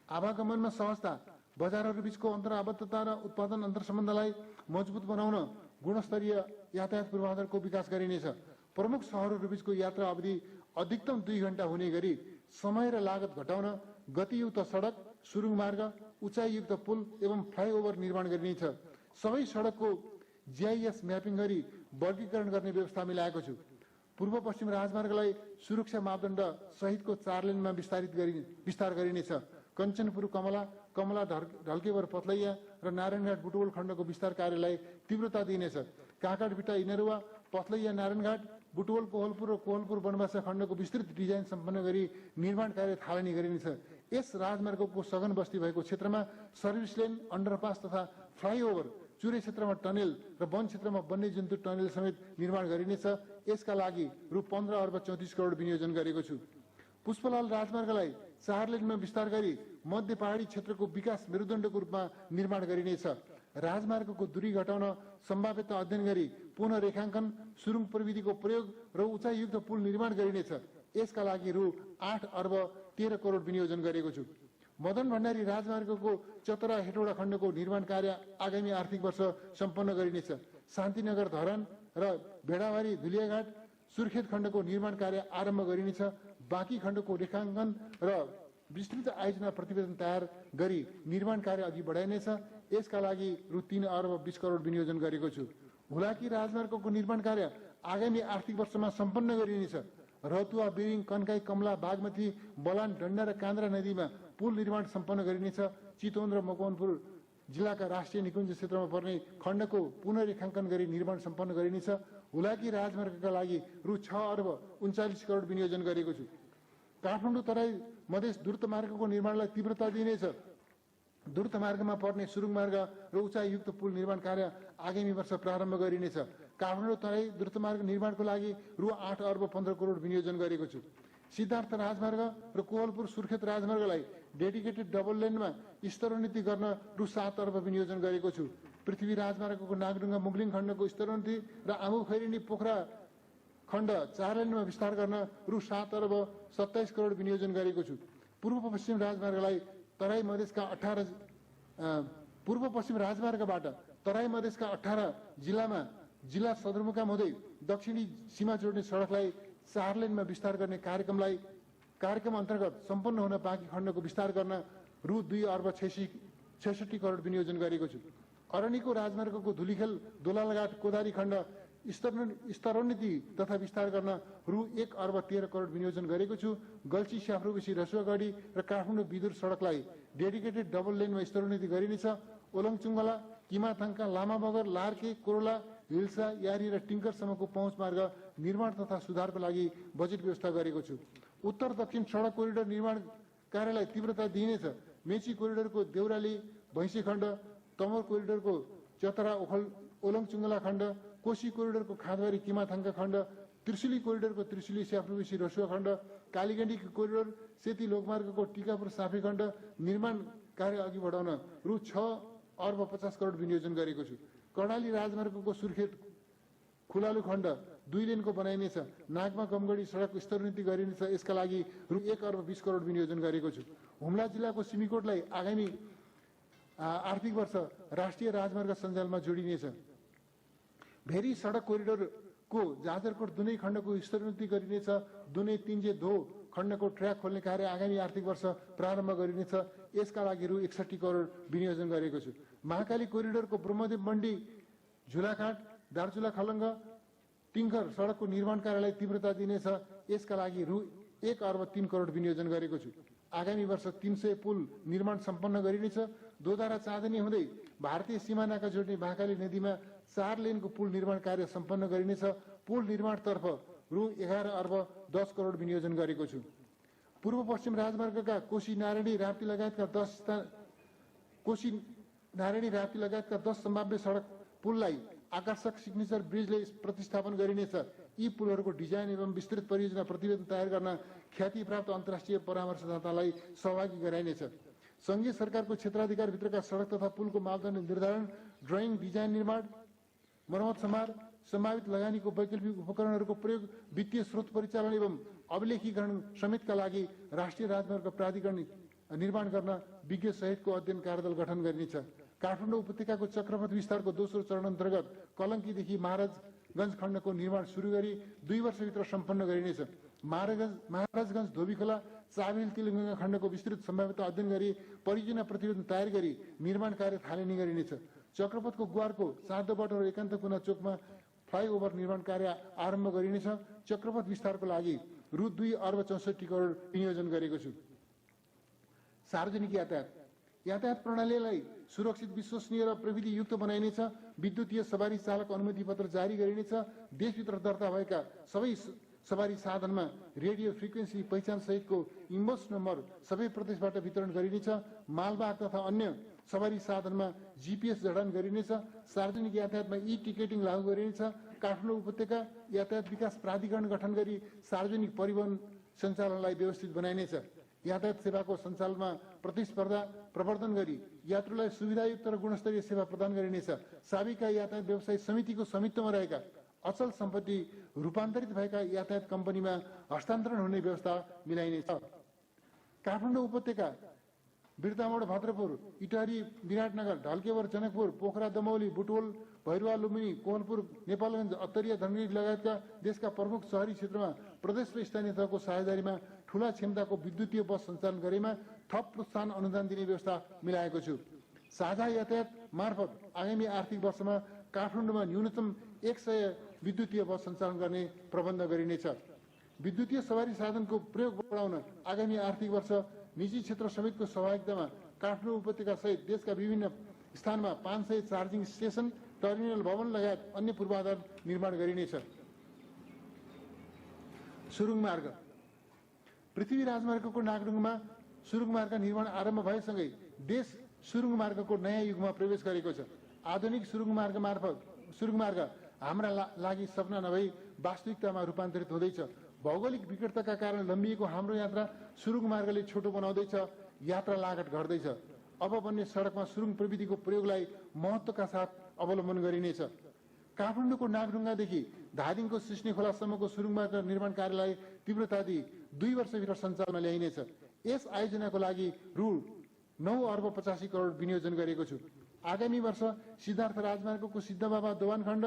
आवागमनमा सहजता, बजारहरू बीचको अन्तर्आबद्धता र उत्पादन अन्तर्सम्बन्धलाई मजबुत बनाउन गुणस्तरीय यातायात पूर्वाधारको विकास गरिनेछ। प्रमुख सहरहरू बीचको यात्रा अवधि अधिकतम 2 घण्टा हुने गरी समय र लागत घटाउन गतियुक्त सडक, सुरुङ मार्ग, उचाइयुक्त पुल एवं फ्लाइओभर निर्माण गरिनेछ। सबै सडकको GIS म्यापिङ गरी वर्गीकरण गर्ने व्यवस्था मिलाएको छु। पूर्व पश्चिम राजमार्गलाई सुरक्षा मापदण्ड सहितको 4 लेनमा विस्तार गरिनेछ। कञ्चनपुर कमला, कमला ढल्केवर पत्लैया र नारायणघाट बुटवल खण्डको विस्तार कार्यलाई तीव्रता दिइनेछ। काँकडभिटा इनरुवा, पत्लैया नारायणघाट, बुटवल कोहलपुर र कोहलपुर बनवासा खण्डको विस्तृत डिजाइन सम्पन्न गरी निर्माण कार्य थालनी गरिनेछ। यस राजमार्गको सघन बस्ती भएको क्षेत्रमा सर्भिस लेन, अन्डरपास तथा फ्लाइओभर, चुरे क्षेत्रमा टनेल र वन क्षेत्रमा वन्यजन्तु टनेल समेत निर्माण गरिनेछ। यसका लागि रु 15 अर्ब 34 करोड विनियोजन गरेको छु। पुष्पलाल राजमार्गलाई 4 लेनमा विस्तार गरी मध्य पहाडी क्षेत्रको विकास मेरुदण्डको रूपमा निर्माण गरिनेछ। राजमार्गको दूरी घटाउन सम्भाव्यता अध्ययन गरी पुनः रेखाङ्कन, सुरुङ प्रविधिको प्रयोग र उचाइयुक्त पुल निर्माण गरिनेछ। यसका लागि रु 8 अर्ब 13 करोड विनियोजन गरेको छु। मदन भण्डारी राजमार्गको चतरा हेटौडा खण्डको निर्माण कार्य आगामी आर्थिक वर्ष सम्पन्न गरिनेछ। शान्तिनगर धरान र भेडाबारी धुलियाघाट सुर्खेत खण्डको निर्माण कार्य आरम्भ गरिनेछ। बाँकी खण्डको रेखाङ्कन र विस्तृत आयोजना प्रतिवेदन तयार गरी निर्माण कार्य अघि बढाइनेछ। यसका लागि रु 3 अर्ब 20 करोड विनियोजन गरेको छु। हुलाकी राजमार्गको निर्माण कार्य आगामी आर्थिक वर्षमा सम्पन्न गरिनेछ। रतुवा, बिरिङ, कन्काई, कमला, बागमती, बलान, डन्डा र कान्द्रा नदीमा पुल निर्माण सम्पन्न गरिनेछ। चितवन र मकवानपुर जिल्लाका राष्ट्रिय निकुञ्ज क्षेत्रमा पर्ने खण्डको पुनर्रेखाङ्कन गरी निर्माण सम्पन्न गरिनेछ। हुलाकी राजमार्गका लागि रु 6 अर्ब 39 करोड विनियोजन गरेको छु। काठमाडौँ तराई मधेस द्रुत मार्गको निर्माणलाई तीव्रता दिइनेछ। द्रुत मार्गमा पर्ने सुरुङ मार्ग र उचाइयुक्त पुल निर्माण कार्य आगामी वर्ष प्रारम्भ गरिनेछ। काठमाडौँ तराई द्रुत मार्ग निर्माणको लागि रु 8 अर्ब 15 करोड विनियोजन गरेको छु। सिद्धार्थ राजमार्ग र कोवलपुर सुर्खेत राजमार्गलाई डेडिकेटेड डबल लेनमा स्तरोन्नति गर्न रु 7 अर्ब विनियोजन गरेको छु। पृथ्वी राजमार्गको नागढुङ्गा मुगलिङ खण्डको स्तरोन्नति र आमु खैरेनी पोखरा खण्ड 4 लेनमा विस्तार गर्न रु 7 अर्ब 27 करोड विनियोजन गरेको छु। पूर्व पश्चिम राजमार्गलाई तराई मधेसका 18 पूर्व पश्चिम राजमार्गबाट तराई मधेसका 18 जिल्लामा जिल्ला सदरमुकाम हुँदै दक्षिणी सीमा जोड्ने सडकलाई 4 लेनमा विस्तार गर्ने कार्यक्रम अन्तर्गत सम्पन्न हुन बाँकी खण्डको विस्तार गर्न रु 2 अर्ब 66 करोड विनियोजन गरेको छु। अरनिको राजमार्गको धुलीखेल दोलालघाट कोदारी खण्ड स्तरोन्नति तथा विस्तार गर्न रु 1 अर्ब 13 करोड विनियोजन गरेको छु। गल्ची स्याफ्रोबेसी रसुवागढी र काठमाडौँ विदुर सडकलाई डेडिकेटेड डबल लेनमा स्तरोन्नति गरिनेछ। ओलङचुङ्गला किमाथाङका लामा बगर लार्के कोरोला हिल्सा यारी र टिङ्करसम्मको पहुँच मार्ग निर्माण तथा सुधारको लागि बजेट व्यवस्था गरेको छु। उत्तर दक्षिण सडक कोरिडोर निर्माण कार्यलाई तीव्रता दिइनेछ। मेची कोरिडोरको देउराली भैँसी खण्ड, तमोर कोरिडोरको चतरा ओलङचुङ्गला खण्ड, कोशी कोरिडोरको खाँदबारी किमाथाङका खण्ड, त्रिशुली कोरिडोरको त्रिशुली स्याफ्रोबेसी रसुवा खण्ड, कालीगण्डी कोरिडोर सेती लोकमार्गको टिकापुर साफे खण्ड निर्माण कार्य अघि बढाउन रु 6 अर्ब 50 करोड विनियोजन गरेको छु। कर्णाली राजमार्गको सुर्खेत खुलालु खण्ड 2 लेनको बनाइनेछ। नागमा कमगढी सडक स्तरोन्नति गरिनेछ। यसका लागि रु 1 अर्ब 20 करोड विनियोजन गरेको छु। हुम्ला जिल्लाको सिमीकोटलाई आगामी आर्थिक वर्ष राष्ट्रिय राजमार्ग सञ्जालमा जोडिनेछ। भेरी सडक कोरिडोरको जाजरकोट दुनै खण्डको स्तरोन्नति गरिनेछ। दुनै तिन्जे धो खण्डको ट्र्याक खोल्ने कार्य आगामी आर्थिक वर्ष प्रारम्भ गरिनेछ। यसका लागि रु 61 करोड विनियोजन गरेको छु। महाकाली कोरिडोरको ब्रह्मदेव मण्डी झुलाघाट दार्चुला खलङ्ग टिङ्कर सडकको निर्माण कार्यलाई तीव्रता दिनेछ। यसका लागि रु 1 अर्ब 3 करोड विनियोजन गरेको छु। आगामी वर्ष 300 पुल निर्माण सम्पन्न गरिनेछ। दोधारा चाँदनी हुँदै भारतीय सिमानाका जोड्ने महाकाली नदीमा 4 लेनको पुल निर्माण कार्य सम्पन्न गरिनेछ। पुल निर्माणतर्फ रु 11 अर्ब 10 करोड विनियोजन गरेको छु। पूर्व पश्चिम राजमार्गका कोशी नारायणी राप्ती लगायतका 10 सम्भाव्य सडक पुललाई आकर्षक सिग्नेचर ब्रिजले प्रतिस्थापन गरिनेछ। यी पुलहरूको डिजाइन एवं विस्तृत परियोजना प्रतिवेदन तयार गर्न ख्यातिप्राप्त अन्तर्राष्ट्रिय परामर्शदातालाई सहभागी गराइनेछ। संघीय सरकारको क्षेत्राधिकारभित्रका सडक तथा पुलको मापदण्ड निर्धारण, ड्रइङ, डिजाइन, निर्माण, मर्मत सम्हार, सम्भावित लगानीको वैकल्पिक उपकरणहरूको प्रयोग, वित्तीय स्रोत परिचालन एवं अभिलेखीकरण समेतका लागि राष्ट्रिय राजमार्ग प्राधिकरण निर्माण गर्न विज्ञ सहितको अध्ययन कार्यदल गठन गरिनेछ। काठमाडौँ उपत्यकाको चक्रपथ विस्तारको दोस्रो चरण अन्तर्गत कलङ्कीदेखि महाराजगञ्ज खण्डको निर्माण सुरु गरी 2 वर्षभित्र सम्पन्न गरिनेछ। महाराजगञ्ज धोबीखोला चाबिल तिलगङ्गा खण्डको विस्तृत सम्भाव्यता अध्ययन गरी परियोजना प्रतिवेदन तयार गरी निर्माण कार्य थालनी गरिनेछ। चक्रपथको गुवारको साधोबाट र एकान्त कुना चोकमा फ्लाइओभर निर्माण कार्य आरम्भ गरिनेछ। चक्रपथ विस्तारको लागि रु 2 अर्ब 64 करोड विनियोजन गरेको छु। सार्वजनिक यातायात प्रणालीलाई सुरक्षित, विश्वसनीय र प्रविधियुक्त बनाइनेछ। विद्युतीय सवारी चालक अनुमति पत्र जारी गरिनेछ। देशभित्र दर्ता भएका सबै सवारी साधनमा रेडियो फ्रिक्वेन्सी पहिचान सहितको इम्बोस नम्बर सबै प्रदेशबाट वितरण गरिनेछ। मालवाहक तथा अन्य सवारी साधनमा GPS जडान गरिनेछ। सार्वजनिक यातायातमा टिकेटिङ लागू गरिनेछ। काठमाडौँ उपत्यका यातायात विकास प्राधिकरण गठन गरी सार्वजनिक परिवहन सञ्चालनलाई व्यवस्थित बनाइनेछ। यातायात सेवाको सञ्चालनमा प्रतिस्पर्धा प्रवर्धन गरी यात्रुलाई सुविधायुक्त र गुणस्तरीय सेवा प्रदान गरिनेछ। साबिका यातायात व्यवसाय समितिको स्वामित्वमा रहेका अचल सम्पत्ति रूपान्तरित भएका यातायात कम्पनीमा हस्तान्तरण हुने व्यवस्था मिलाइनेछ। काठमाडौँ उपत्यका बिर्तामोड, भद्रपुर, इटहरी, विराटनगर, ढल्केवर, जनकपुर, पोखरा, दमौली, बुटवल, भैरुवा, लुम्बिनी, कोवलपुर, नेपालगञ्ज, अत्तरिया, धनगढी लगायतका देशका प्रमुख शहरी क्षेत्रमा प्रदेश र स्थानीय तहको साझेदारीमा ठूला क्षमताको विद्युतीय बस सञ्चालन गरेमा थप प्रोत्साहन अनुदान दिने व्यवस्था मिलाएको छु। साझा यातायात मार्फत आगामी आर्थिक वर्षमा काठमाडौँमा न्यूनतम 100 विद्युतीय बस सञ्चालन गर्ने प्रबन्ध गरिनेछ। विद्युतीय सवारी साधनको प्रयोग बढाउन आगामी आर्थिक वर्ष निजी क्षेत्र समेतको सहभागितामा काठमाडौँ उपत्यका सहित देशका विभिन्न स्थानमा 500 चार्जिङ स्टेसन, टर्मिनल भवन लगायत अन्य पूर्वाधार निर्माण गरिनेछ। सुरुङ मार्ग। पृथ्वी राजमार्गको नागढुङमा सुरुङ मार्ग निर्माण आरम्भ भएसँगै देश सुरुङ मार्गको नयाँ युगमा प्रवेश गरेको छ। आधुनिक सुरुङ मार्ग हाम्रा लागि सपना नभई वास्तविकतामा रूपान्तरित हुँदैछ। भौगोलिक विकटताका कारण लम्बिएको हाम्रो यात्रा सुरुङ मार्गले छोटो बनाउँदैछ, यात्रा लागत घट्दैछ। अब बन्ने सडकमा सुरुङ प्रविधिको प्रयोगलाई महत्त्वका साथ अवलम्बन गरिनेछ। काठमाडौँको नागढुङ्गादेखि धादिङको सिस्ने खोलासम्मको सुरुङ मार्ग निर्माण कार्यलाई तीव्रता दिई 2 वर्षभित्र सञ्चालनमा ल्याइनेछ। यस आयोजनाको लागि रु 9 अर्ब 85 करोड विनियोजन गरेको छु। आगामी वर्ष सिद्धार्थ राजमार्गको सिद्धबाबा दोभानखण्ड,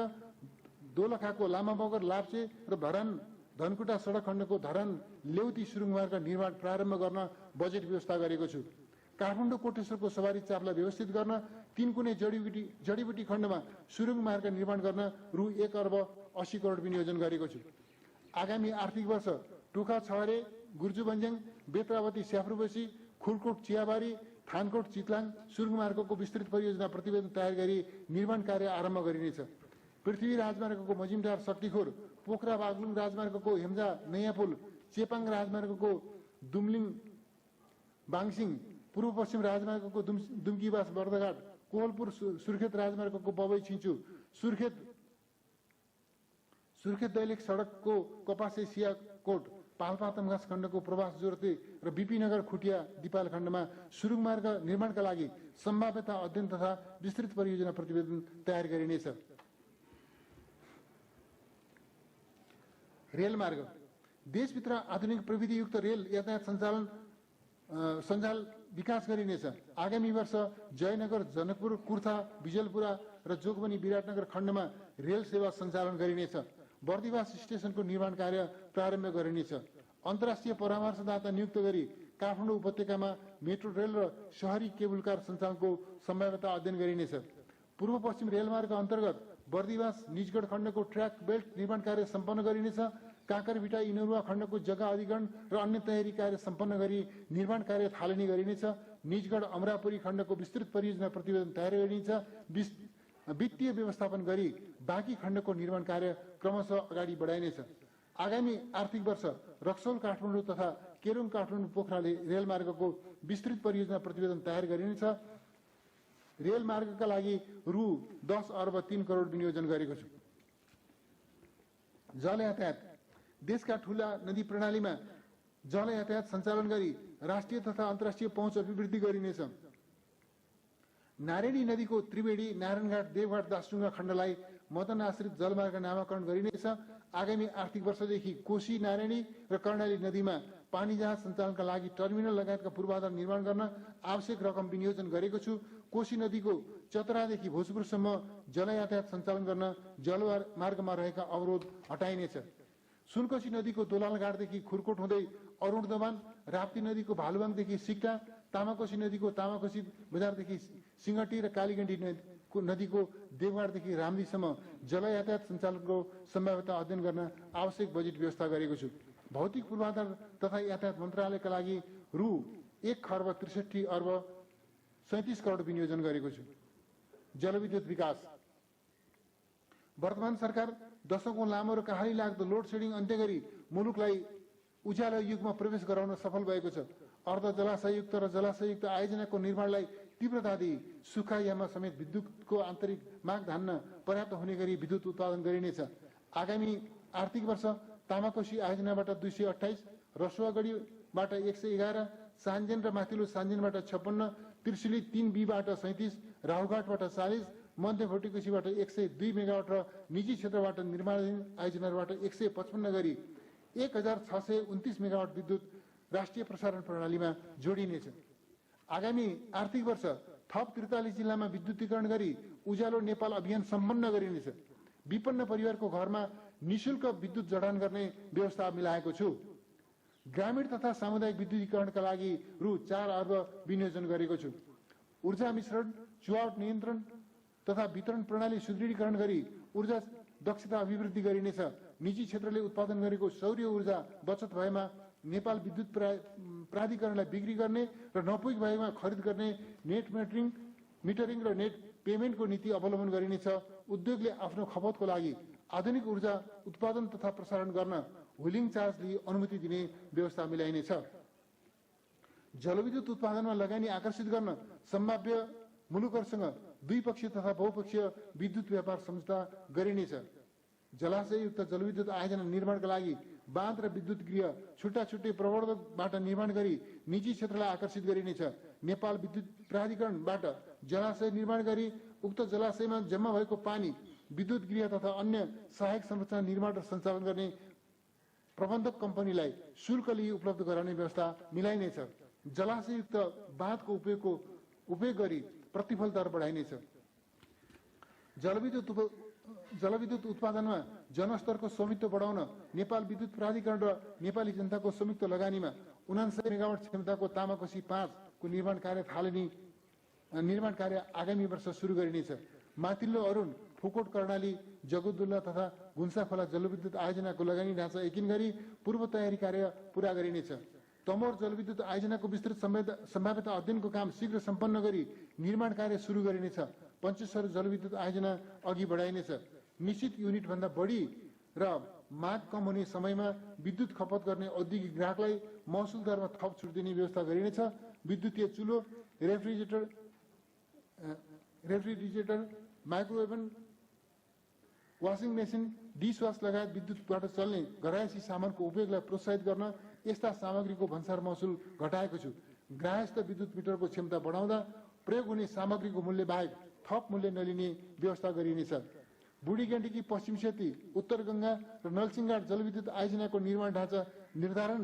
दोलखाको लामाबगर लाप्चे र धनकुटा सडक खण्डको धरान लेउती सुरुङ मार्ग निर्माण प्रारम्भ गर्न बजेट व्यवस्था गरेको छु। काठमाडौँ कोटेश्वरको सवारी चापलाई व्यवस्थित गर्न 3 कुने जडीबुटी खण्डमा सुरुङ मार्ग निर्माण गर्न रु 1 अर्ब 80 करोड विनियोजन गरेको छु। आगामी आर्थिक वर्ष टोखा छहरे, गुर्जुबन्ज्याङ, बेत्रावती स्याफ्रुबसी, खुलकोट चियाबारी, थानकोट चितलाङ सुरुङ मार्गको विस्तृत परियोजना प्रतिवेदन तयार गरी निर्माण कार्य आरम्भ गरिनेछ। पृथ्वी राजमार्गको मजिमटार शक्तिखोर, पोखरा बागलुङ राजमार्गको हेम्जा नयाँ पुल, चेपाङ राजमार्गको दुमलिङ बाङसिङ, पूर्व पश्चिम राजमार्गको दुम्कीबास बर्दघाट, कोहलपुर सुर्खेत राजमार्गको बबई छिन्चु, सुर्खेत दैलेख सडकको कपासे सियाकोट, पाल्पा तमघास खण्डको प्रवास जोरते र बिपीनगर खुटिया दिपाल खण्डमा सुरुङ मार्ग निर्माणका लागि सम्भाव्यता अध्ययन तथा विस्तृत परियोजना प्रतिवेदन तयार गरिनेछ। रेलमार्ग देशभित्र आधुनिक प्रविधियुक्त रेल यातायात सञ्जाल विकास गरिनेछ। आगामी वर्ष जयनगर, जनकपुर, कुर्था, बिजलपुरा र जोगबनी विराटनगर खण्डमा रेल सेवा सञ्चालन गरिनेछ। बर्दिवास स्टेशनको निर्माण कार्य प्रारम्भ गरिनेछ। अन्तर्राष्ट्रिय परामर्शदाता नियुक्त गरी काठमाडौँ उपत्यकामा मेट्रो रेल र शहरी केबुल कार सञ्चालनको सम्भाव्यता अध्ययन गरिनेछ। पूर्व पश्चिम रेलमार्ग अन्तर्गत बर्दिवास निजगढ खण्डको ट्र्याक बेल्ट निर्माण कार्य सम्पन्न गरिनेछ। काँकरभिटा इनरुवा खण्डको जग्गा अधिग्रहण र अन्य तयारी कार्य सम्पन्न गरी निर्माण कार्य थालनी गरिनेछ। निजगढ अमरापुरी खण्डको विस्तृत परियोजना प्रतिवेदन तयार गरिनेछ। वित्तीय व्यवस्थापन गरी बाँकी खण्डको निर्माण कार्य क्रमशः अगाडि बढाइनेछ। आगामी आर्थिक वर्ष रक्सौल काठमाडौँ तथा केरुङ काठमाडौँ पोखराले रेलमार्गको विस्तृत परियोजना प्रतिवेदन तयार गरिनेछ। रेलमार्गका लागि रु 10 अर्ब 3 करोड विनियोजन गरेको छु। जल यातायात देशका ठूला नदी प्रणालीमा जल यातायात सञ्चालन गरी राष्ट्रिय तथा अन्तर्राष्ट्रिय पहुँच अभिवृद्धि गरिनेछ। नारायणी नदीको त्रिवेणी, नारायणघाट, देवघाट, दासढुङ्गा खण्डलाई मदन आश्रित जलमार्ग नामाकरण गरिनेछ। आगामी आर्थिक वर्षदेखि कोशी, नारायणी र कर्णाली नदीमा पानी जहाज सञ्चालनका लागि टर्मिनल लगायतका पूर्वाधार निर्माण गर्न आवश्यक रकम विनियोजन गरेको छु। कोशी नदीको चतरादेखि भोजपुरसम्म जल यातायात सञ्चालन गर्न जलमार्गमा रहेका अवरोध हटाइनेछ। सुनकोशी नदीको दोलालघाटदेखि खुरकोट हुँदै अरुण दमान, राप्ती नदीको भालुवाङदेखि सिक्टा, तामाकोशी नदीको तामाकोशी बजारदेखि सिंगटी र कालीगण्डी नदीको देवघाटदेखि रामदीसम्म जल यातायात सञ्चालनको सम्भाव्यता अध्ययन गर्न आवश्यक बजेट व्यवस्था गरेको छु। भौतिक पूर्वाधार तथा यातायात मन्त्रालयका लागि रु 1 खर्ब 63 अर्ब 37 करोड विनियोजन गरेको छु। जलविद्युत विकास वर्तमान सरकार दशकौं लामो र कहाली लाग्दो लोड सेडिङ अन्त्य गरी मुलुकलाई उज्यालो युगमा प्रवेश गराउन सफल भएको छ। अर्ध जलाशययुक्त र जलाशययुक्त आयोजनाको निर्माणलाई तीव्रता दिई सुखायाममा समेत विद्युतको आन्तरिक माग धान्न पर्याप्त हुने गरी विद्युत उत्पादन गरिनेछ। आगामी आर्थिक वर्ष तामाकोशी आयोजनाबाट 228, रसुवागढीबाट 111, सान्जेन र माथिल्लो सान्जेनबाट 56, त्रिशुली 3B बाट 37, राहुघाटबाट 40, मध्य भोटिकोशीबाट 102 मेगावाट र निजी क्षेत्रबाट निर्माणाधीन आयोजनाबाट 155 गरी 1629 मेगावाट विद्युत राष्ट्रिय प्रसारण प्रणालीमा जोडिनेछ। आगामी आर्थिक वर्ष थप 43 जिल्लामा विद्युतीकरण गरी उज्यालो नेपाल अभियान सम्पन्न गरिनेछ। विपन्न परिवारको घरमा निशुल्क विद्युत जडान गर्ने व्यवस्था मिलाएको छु। ग्रामीण तथा सामुदायिक विद्युतीकरणका लागि रु 4 अर्ब विनियोजन गरेको छु। ऊर्जा मिश्रण, चुहावट नियन्त्रण तथा वितरण प्रणाली सुदृढीकरण गरी ऊर्जा दक्षता अभिवृद्धि गरिनेछ। निजी क्षेत्रले उत्पादन गरेको सौर्य ऊर्जा बचत भएमा नेपाल विद्युत प्राधिकरणलाई बिक्री गर्ने र नपुग भएमा खरिद गर्ने नेट मिटरिङ र नेट पेमेन्टको नीति अवलम्बन गरिनेछ। उद्योगले आफ्नो खपतको लागि आधुनिक ऊर्जा उत्पादन तथा प्रसारण गर्न व्हिलिङ चार्ज लिई अनुमति दिने व्यवस्था मिलाइनेछ। जलविद्युत उत्पादनमा लगानी आकर्षित गर्न सम्भाव्य मुलुकहरूसँग द्विपक्षीय तथा बहुपक्षीय विद्युत व्यापार सम्झौता गरिनेछ। जलाशययुक्त जलविद्युत आयोजना निर्माणका लागि बाँध र विद्युत गृह छुट्टा छुट्टै प्रवर्धकबाट निर्माण गरी निजी क्षेत्रलाई आकर्षित गरिनेछ। नेपाल विद्युत प्राधिकरणबाट जलाशय निर्माण गरी उक्त जलाशयमा जम्मा भएको पानी विद्युत गृह तथा अन्य सहायक संरचना निर्माण र सञ्चालन गर्ने प्रबन्धक कम्पनीलाई शुल्क लिई उपलब्ध गराउने व्यवस्था मिलाइनेछ। जलाशययुक्त बाँधको उपयोग गरी प्रतिफल दर बढाइनेछ। जलविद्युत उत्पादनमा जनस्तरको स्वामित्व बढाउन नेपाल विद्युत प्राधिकरण र नेपाली जनताको संयुक्त लगानीमा 59 मेगावाट क्षमताको तामाकोशी 5 को निर्माण कार्य आगामी वर्ष सुरु गरिनेछ। माथिल्लो अरुण, फुकोट कर्णाली, जगतदुल्ला तथा गुन्साखोला जलविद्युत आयोजनाको लगानी ढाँचा एकिन गरी पूर्व तयारी कार्य पूरा गरिनेछ। तमोर जलविद्युत आयोजनाको विस्तृत सम्भाव्यता अध्ययनको काम शीघ्र सम्पन्न गरी निर्माण कार्य सुरु गरिनेछ। पञ्चेश्वर जलविद्युत आयोजना अघि बढाइनेछ। निश्चित युनिट भन्दा बढी र माग कम हुने समयमा विद्युत खपत गर्ने औद्योगिक ग्राहकलाई महसुल दरमा थप छुट दिने व्यवस्था गरिनेछ। विद्युतीय चुलो, रेफ्रिजरेटर, माइक्रोवेभन, वासिङ मेसिन, डिसवास लगायत विद्युतबाट चल्ने घरायसी सामानको उपयोगलाई प्रोत्साहित गर्न यस्ता सामग्रीको भन्सार महसुल घटाएको छु। ग्राहस्थ विद्युत मिटरको क्षमता बढाउँदा प्रयोग हुने सामग्रीको मूल्य बाहेक थप मूल्य नलिने व्यवस्था गरिनेछ। बुढी गण्डकी, पश्चिम सेती, उत्तर गंगा र नलसिंहघाट जलविद्युत आयोजनाको निर्माण ढाँचा निर्धारण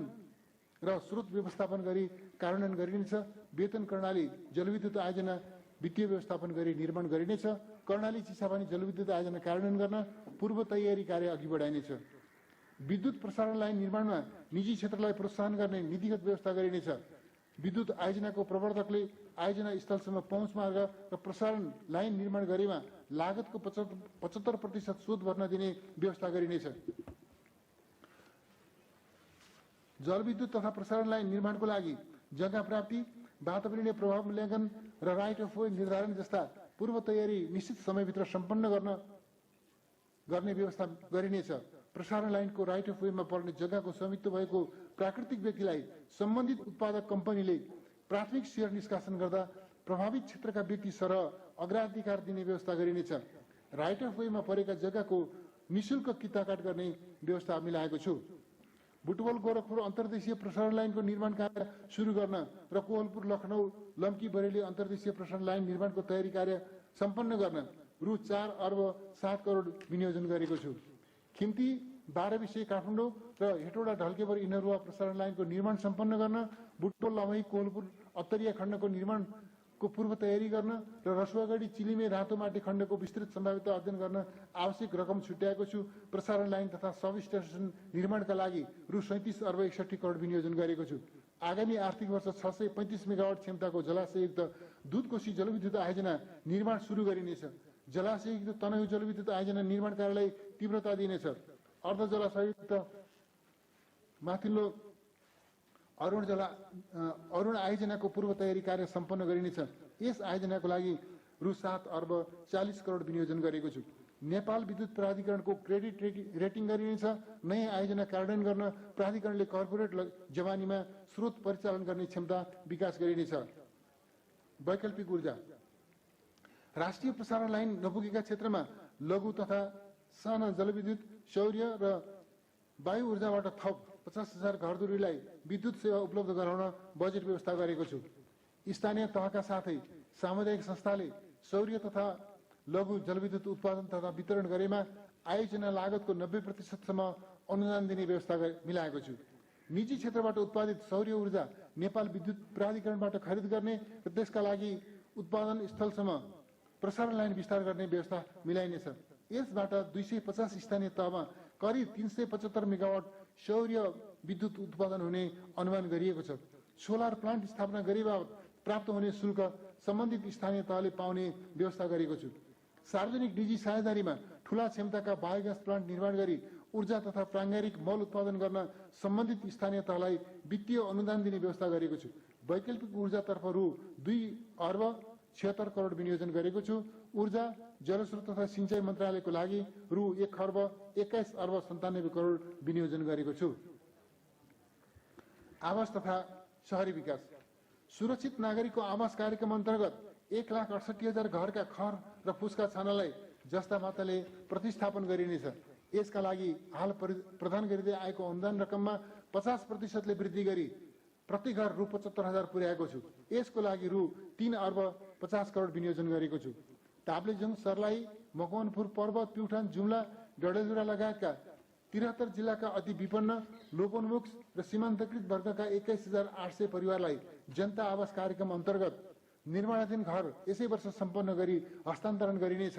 र स्रोत व्यवस्थापन गरी कार्यान्वयन गरिनेछ। वेतन कर्णाली जलविद्युत आयोजना वित्तीय व्यवस्थापन गरी निर्माण गरिनेछ। कर्णाली चिसापानी जलविद्युत आयोजना कार्यान्वयन गर्न पूर्व तयारी कार्य अघि बढाइनेछ। विद्युत प्रसारण लाइन निर्माणमा निजी क्षेत्रलाई प्रोत्साहन गर्ने नीतिगत व्यवस्था गरिनेछ। विद्युत आयोजनाको प्रवर्तकले आयोजना स्थलसम्म पहुँच मार्ग र प्रसारण लाइन निर्माण गरेमा लागतको 75% शोध भर्न दिने व्यवस्था गरिनेछ। जलविद्युत तथा प्रसारण लाइन निर्माणको लागि जग्गा प्राप्ति, वातावरणीय प्रभाव मूल्याङ्कन र राइट अफ वे निर्धारण जस्ता पूर्व तयारी निश्चित समयभित्र सम्पन्न गर्ने व्यवस्था गरिनेछ। प्रसारण लाइनको राइट अफ वेमा पर्ने जग्गाको स्वामित्व भएको प्राकृतिक व्यक्तिलाई सम्बन्धित उत्पादक कम्पनीले प्राथमिक सेयर निष्कासन गर्दा प्रभावित क्षेत्रका व्यक्ति सरह अग्राधिकार दिने व्यवस्था गरिनेछ। राइट अफ वेमा परेका जग्गाको निशुल्क किताकाट गर्ने व्यवस्था मिलाएको छु। बुटवल गोरखपुर अन्तर्देशीय प्रसारण लाइनको निर्माण कार्य सुरु गर्न र कोहलपुर लखनऊ लम्की बरेली अन्तर्देशीय प्रसारण लाइन निर्माणको तयारी कार्य सम्पन्न गर्न रु 4 अर्ब 7 करोड विनियोजन गरेको छु। खिम्ती, 12 विषय काठमाडौँ र हेटौडा ढल्केबर इनरुवा प्रसारण लाइनको निर्माण सम्पन्न गर्न, बुटवल लमही कोहलपुर अत्तरिया खण्डको निर्माणको पूर्व तयारी गर्न र रसुवागढी चिलिमे रातोमाटी खण्डको विस्तृत सम्भाव्यता अध्ययन गर्न आवश्यक रकम छुट्याएको छु। प्रसारण लाइन तथा सब स्टेसन निर्माणका लागि रु 37 अर्ब 61 करोड विनियोजन गरेको छु। आगामी आर्थिक वर्ष 635 मेगावाट क्षमताको जलाशययुक्त दुधकोशी जलविद्युत आयोजना निर्माण सुरु गरिनेछ। जलाशययुक्त तनहुँ जलविद्युत आयोजना निर्माण कार्यलाई तीव्रता दिनेछ। अर्ध जलाशययुक्त माथिल्लो अरुण आयोजनाको पूर्व तयारी कार्य सम्पन्न गरिनेछ। यस आयोजनाको लागि रु 7 अर्ब 40 करोड विनियोजन गरेको छु। नेपाल विद्युत प्राधिकरणको क्रेडिट रेटिङ गरिनेछ। नयाँ आयोजना कार्यान्वयन गर्न प्राधिकरणले कर्पोरेट जमानीमा स्रोत परिचालन गर्ने क्षमता विकास गरिनेछ। वैकल्पिक ऊर्जा, राष्ट्रिय प्रसारण लाइन नपुगेका क्षेत्रमा लघु तथा साना जलविद्युत, सौर्य र वायु ऊर्जाबाट थप 50,000 घरधुरीलाई विद्युत सेवा उपलब्ध गराउन बजेट व्यवस्था गरेको छु। स्थानीय तहका साथै सामुदायिक संस्थाले सौर्य तथा लघु जलविद्युत उत्पादन तथा वितरण गरेमा आयोजना लागतको 90% सम्म अनुदान दिने व्यवस्था मिलाएको छु। निजी क्षेत्रबाट उत्पादित सौर्य ऊर्जा नेपाल विद्युत प्राधिकरणबाट खरिद गर्ने र त्यसका लागि उत्पादन स्थलसम्म प्रसारण लाइन विस्तार गर्ने व्यवस्था मिलाइनेछ। यसबाट 250 स्थानीय तहमा करिब 375 मेगावाट सौर्य विद्युत उत्पादन हुने अनुमान गरिएको छ। सोलर प्लान्ट स्थापना गरे बापत प्राप्त हुने शुल्क सम्बन्धित स्थानीय तहले पाउने व्यवस्था गरेको छु। सार्वजनिक निजी साझेदारीमा ठूला क्षमताका बायोग्यास प्लान्ट निर्माण गरी ऊर्जा तथा प्राङ्गारिक मल उत्पादन गर्न सम्बन्धित स्थानीय तहलाई वित्तीय अनुदान दिने व्यवस्था गरेको छु। वैकल्पिक ऊर्जातर्फ रु 2 अर्ब 76 करोड विनियोजन गरेको छु। ऊर्जा, जलस्रोत तथा सिंचाई मन्त्रालयको लागि रु 1 अर्ब 21 अर्ब 97 करोड विनियोजन गरेको छु। आवास तथा शहरी विकास, सुरक्षित नागरिकको आवास कार्यक्रम अन्तर्गत 1,68,000 घरका खर र फुसका छानालाई जस्ता मात्राले प्रतिस्थापन गरिनेछ। यसका लागि हाल प्रदान गरिँदै आएको अनुदान रकममा 50% वृद्धि गरी प्रति घर रु 75,000 पुर्याएको छु। यसको लागि रु 3 अर्ब 50 करोड विनियोजन गरेको छु। ताप्लेजुङ, सर्लाही, मकवानपुर, पर्वत, प्युठान, जुम्ला, डडेलधुरा लगायतका 73 जिल्लाका अति विपन्न, लोपोन्मुख र सीमान्तकृत वर्गका 21,800 परिवारलाई जनता आवास कार्यक्रम अन्तर्गत निर्माणाधीन घर यसै वर्ष सम्पन्न गरी हस्तान्तरण गरिनेछ।